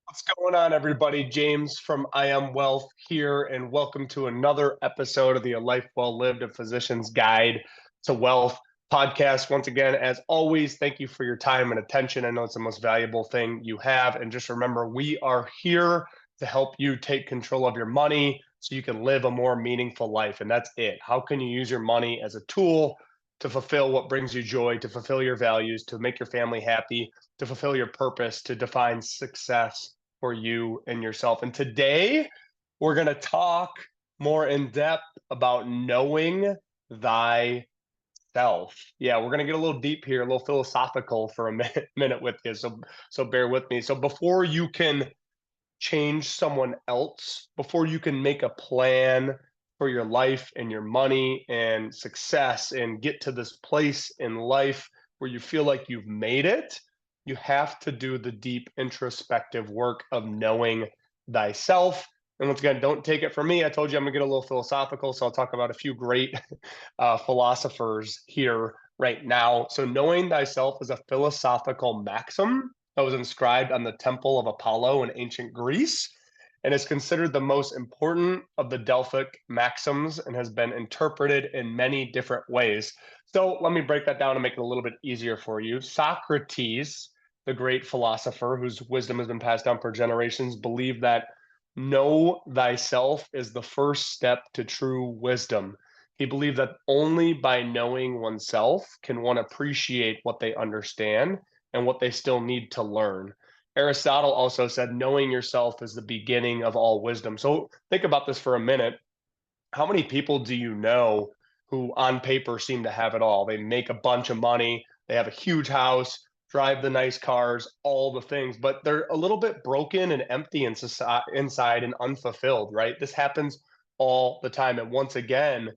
What's going on, everybody? James from I Am Wealth here, and welcome to another episode of the A Life Well Lived, a Physician's Guide to Wealth podcast. Once again, as always, thank you for your time and attention. I know it's the most valuable thing you have. And just remember, we are here to help you take control of your money so you can live a more meaningful life. And that's it. How can you use your money as a tool to fulfill what brings you joy, to fulfill your values, to make your family happy, to fulfill your purpose, to define success for you and yourself. And today we're going to talk more in depth about knowing thyself. Yeah, we're going to get a little deep here, a little philosophical for a minute with you. So bear with me. So before you can change someone else, before you can make a plan for your life and your money and success and get to this place in life where you feel like you've made it, you have to do the deep introspective work of knowing thyself. And once again, don't take it from me. I told you I'm going to get a little philosophical, so I'll talk about a few great philosophers here right now. So, knowing thyself is a philosophical maxim that was inscribed on the Temple of Apollo in ancient Greece and is considered the most important of the Delphic maxims and has been interpreted in many different ways. So let me break that down and make it a little bit easier for you. Socrates, the great philosopher whose wisdom has been passed down for generations, believed that know thyself is the first step to true wisdom. He believed that only by knowing oneself can one appreciate what they understand and what they still need to learn. Aristotle also said, knowing yourself is the beginning of all wisdom. So think about this for a minute. How many people do you know who on paper seem to have it all? They make a bunch of money, they have a huge house, drive the nice cars, all the things, but they're a little bit broken and empty inside and unfulfilled, right? This happens all the time. And once again,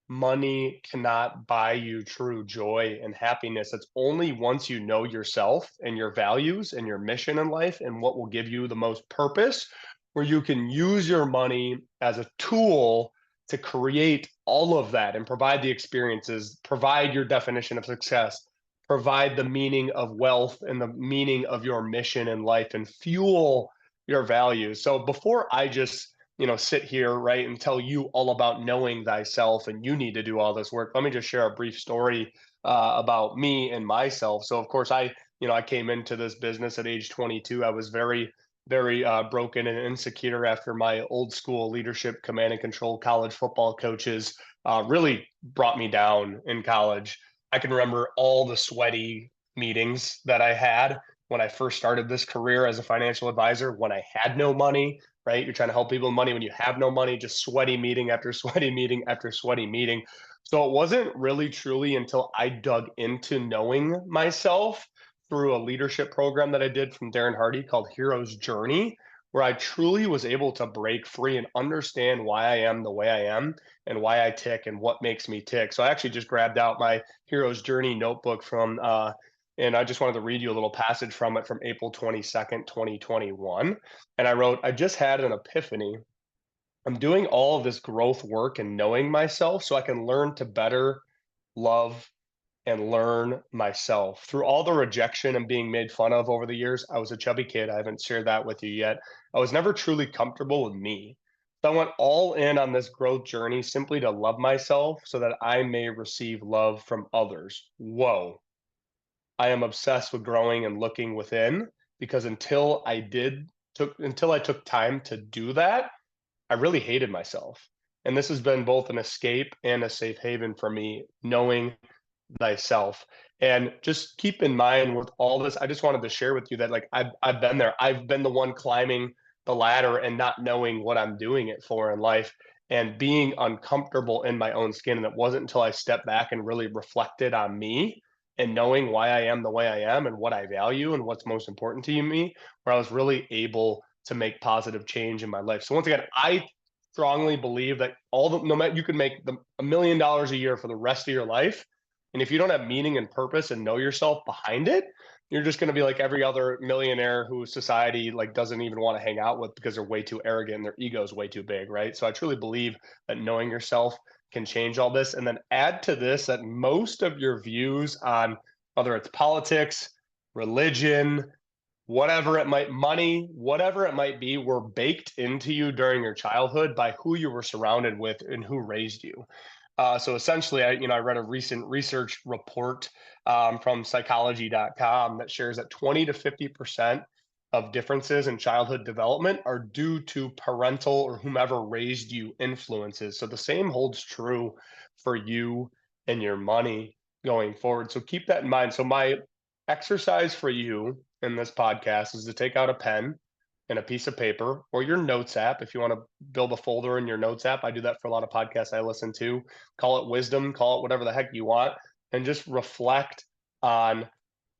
money cannot buy you true joy and happiness. It's only once you know yourself and your values and your mission in life and what will give you the most purpose, where you can use your money as a tool to create all of that and provide the experiences, provide your definition of success, provide the meaning of wealth and the meaning of your mission in life and fuel your values. So before I just sit here, right, and tell you all about knowing thyself and you need to do all this work, let me just share a brief story about me and myself. So, of course, I came into this business at age 22. I was very broken and insecure after my old school leadership, command and control college football coaches really brought me down in college. I can remember all the sweaty meetings that I had when I first started this career as a financial advisor, when I had no money, right? You're trying to help people with money when you have no money, just sweaty meeting after sweaty meeting after sweaty meeting. So it wasn't really truly until I dug into knowing myself through a leadership program that I did from Darren Hardy called Hero's Journey, where I truly was able to break free and understand why I am the way I am and why I tick and what makes me tick. So I actually just grabbed out my Hero's Journey notebook and I just wanted to read you a little passage from it from April 22nd, 2021. And I wrote, I just had an epiphany. I'm doing all of this growth work and knowing myself so I can learn to better love and learn myself. Through all the rejection and being made fun of over the years, I was a chubby kid. I haven't shared that with you yet. I was never truly comfortable with me. So I went all in on this growth journey simply to love myself so that I may receive love from others. Whoa. I am obsessed with growing and looking within because until I took time to do that, I really hated myself. And this has been both an escape and a safe haven for me, knowing thyself. And just keep in mind with all this, I just wanted to share with you that like I've been there. I've been the one climbing the ladder and not knowing what I'm doing it for in life and being uncomfortable in my own skin. And it wasn't until I stepped back and really reflected on me and knowing why I am the way I am and what I value and what's most important to me, where I was really able to make positive change in my life. So once again, I strongly believe that no matter you can make $1 million a year for the rest of your life, and if you don't have meaning and purpose and know yourself behind it, you're just going to be like every other millionaire who society like doesn't even want to hang out with because they're way too arrogant and their ego is way too big, right? So I truly believe that knowing yourself can change all this. And then add to this that most of your views on whether it's politics, religion, whatever it might money, whatever it might be, were baked into you during your childhood by who you were surrounded with and who raised you. So essentially, I read a recent research report from psychology.com that shares that 20 to 50% of differences in childhood development are due to parental or whomever raised you influences. So the same holds true for you and your money going forward. So keep that in mind. So my exercise for you in this podcast is to take out a pen and a piece of paper or your notes app. If you want to build a folder in your notes app, I do that for a lot of podcasts I listen to. Call it wisdom, call it whatever the heck you want, and just reflect on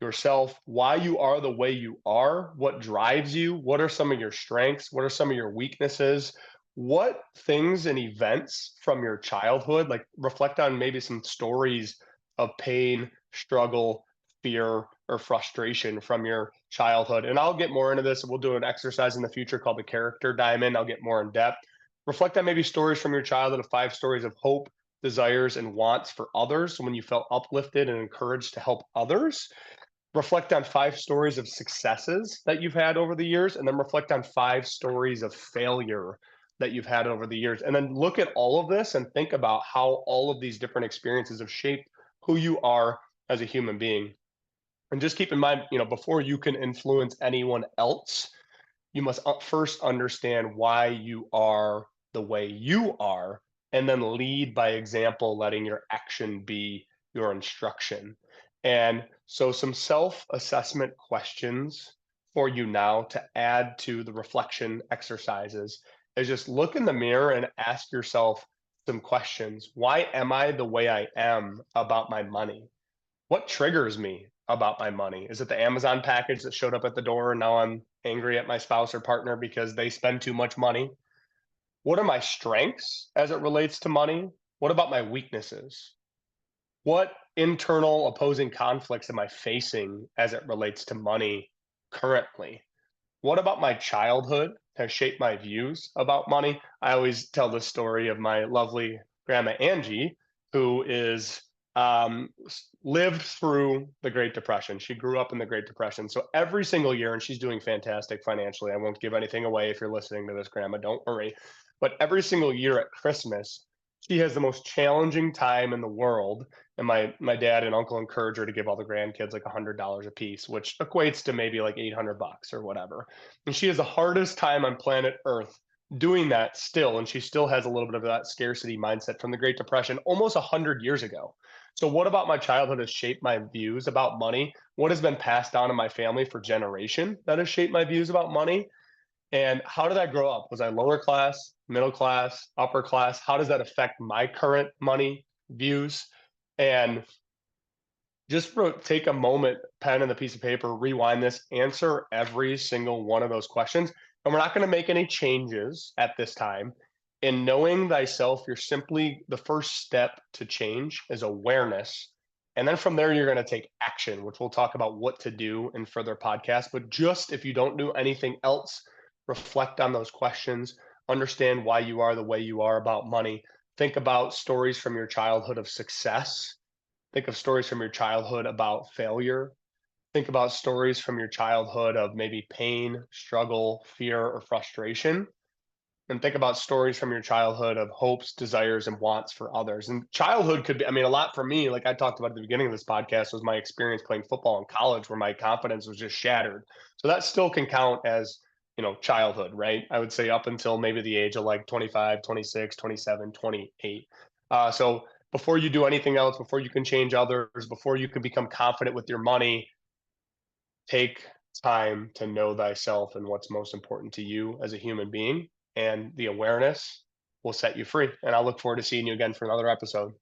yourself, why you are the way you are, what drives you, what are some of your strengths, what are some of your weaknesses, what things and events from your childhood, like reflect on maybe some stories of pain, struggle, fear, or frustration from your childhood. And I'll get more into this. We'll do an exercise in the future called the character diamond. I'll get more in depth. Reflect on maybe stories from your childhood of 5 stories of hope, desires, and wants for others when you felt uplifted and encouraged to help others. Reflect on 5 stories of successes that you've had over the years, and then reflect on 5 stories of failure that you've had over the years. And then look at all of this and think about how all of these different experiences have shaped who you are as a human being. And just keep in mind, before you can influence anyone else, you must first understand why you are the way you are, and then lead by example, letting your action be your instruction. And so, some self assessment questions for you now to add to the reflection exercises is just look in the mirror and ask yourself some questions. Why am I the way I am about my money? What triggers me about my money? Is it the Amazon package that showed up at the door and now I'm angry at my spouse or partner because they spend too much money? What are my strengths as it relates to money? What about my weaknesses? What internal opposing conflicts am I facing as it relates to money currently? What about my childhood has shaped my views about money? I always tell the story of my lovely grandma Angie, who is lived through the Great Depression. She grew up in the Great Depression. So every single year, and she's doing fantastic financially. I won't give anything away if you're listening to this, Grandma. Don't worry. But every single year at Christmas, she has the most challenging time in the world. And my dad and uncle encourage her to give all the grandkids like $100 a piece, which equates to maybe like 800 bucks or whatever. And she has the hardest time on planet Earth doing that still. And she still has a little bit of that scarcity mindset from the Great Depression almost 100 years ago. So, what about my childhood has shaped my views about money? What has been passed down in my family for generation that has shaped my views about money? And how did I grow up? Was I lower class, middle class, upper class? How does that affect my current money views? And just take a moment, pen and a piece of paper, rewind this, answer every single one of those questions. And we're not going to make any changes at this time. In knowing thyself, you're simply the first step to change is awareness. And then from there, you're going to take action, which we'll talk about what to do in further podcasts. But just if you don't do anything else, reflect on those questions, understand why you are the way you are about money. Think about stories from your childhood of success. Think of stories from your childhood about failure. Think about stories from your childhood of maybe pain, struggle, fear, or frustration. And think about stories from your childhood of hopes, desires, and wants for others. And childhood could be, a lot for me, like I talked about at the beginning of this podcast, was my experience playing football in college where my confidence was just shattered. So that still can count as, childhood, right? I would say up until maybe the age of like 25, 26, 27, 28. So before you do anything else, before you can change others, before you can become confident with your money, take time to know thyself and what's most important to you as a human being. And the awareness will set you free. And I look forward to seeing you again for another episode.